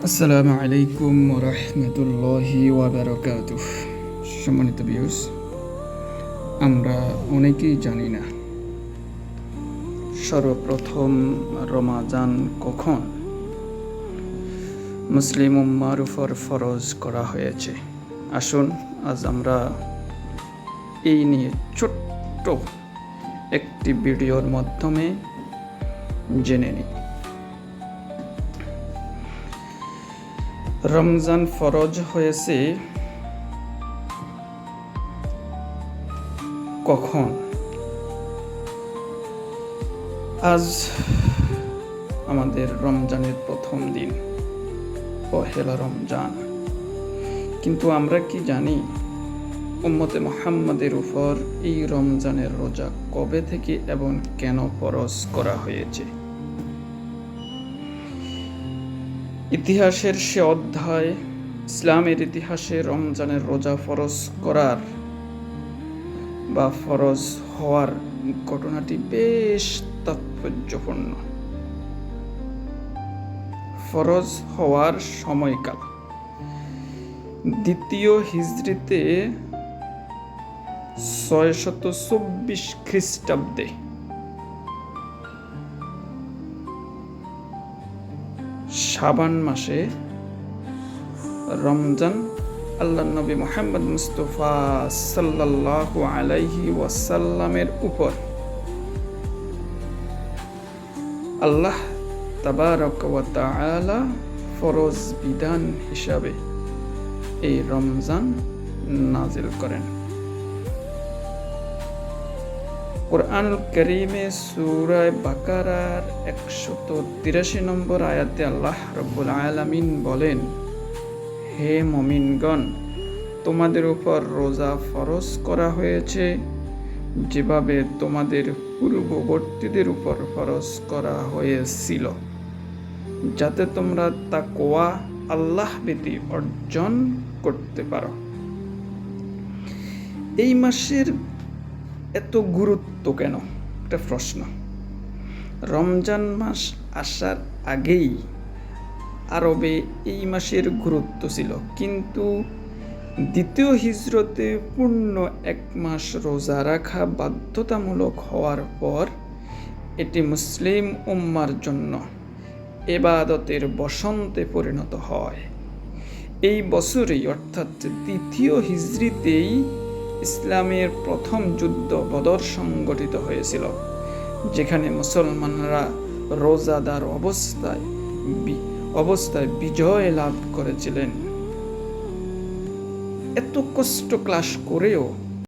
আসসালামু আলাইকুম ওয়া রাহমাতুল্লাহি ওয়া বারাকাতুহু। সম্মানিত ভিউয়ার্স, আমরা অনেকেই জানি না সর্বপ্রথম রমাজান কখন মুসলিম উম্মার উপর ফরজ করা হয়েছে। আসুন আজ আমরা এই নিয়ে ছোট্ট একটি ভিডিওর মাধ্যমে জেনে নিই। রমজান ফরজ হয়েছে কখন? আজ আমাদের রমজানের প্রথম দিন, পহেলা রমজান। কিন্তু আমরা কি জানি উম্মতে মুহাম্মাদের উপর এই রমজানের রোজা কবে থেকে এবং কেন ফরজ করা হয়েছে? ইতিহাসের সে অধ্যায়, ইসলামের ইতিহাসে রমজানের রোজা ফরজ করার বা ফরজ হওয়ার ঘটনাটি বেশ তাৎপর্যপূর্ণ। ফরজ হওয়ার সময়কাল দ্বিতীয় হিজরিতে 624 খ্রিস্টাব্দে শাবান মাসে রমজান আল্লাহ নবী মুহাম্মদ মুস্তাফা সাল্লাল্লাহু আলাইহি ওয়াসাল্লামের উপর আল্লাহ তাবারক ওয়া তাআলা ফরজ বিধান হিসাবে এই রমজান নাজিল করেন। কুরআনুল কারীমে সূরা বাকারার 183 নম্বর আয়াতে আল্লাহ রাব্বুল আলামিন বলেন, হে মুমিনগণ, তোমাদের উপর রোজা ফরজ করা হয়েছে যেভাবে তোমাদের পূর্ববর্তীদের উপর ফরজ করা হয়েছিল, যাতে তোমরা তাকওয়া আল্লাহ ভীতি অর্জন করতে পারো। এই মাসের এত গুরুত্ব কেন? একটা প্রশ্ন। রমজান মাস আসার আগেই আরবে এই মাসের গুরুত্ব ছিল, কিন্তু দ্বিতীয় হিজরতে পূর্ণ এক মাস রোজা রাখা বাধ্যতামূলক হওয়ার পর এটি মুসলিম উম্মার জন্য ইবাদতের বসন্তে পরিণত হয়। এই বছরেই অর্থাৎ দ্বিতীয় হিজরিতেই ইসলামের প্রথম যুদ্ধ বদর সংগঠিত হয়েছিল, যেখানে মুসলমানরা রোজাদার অবস্থায় বিজয় লাভ করেছিলেন। এত কষ্ট ক্লাস করেও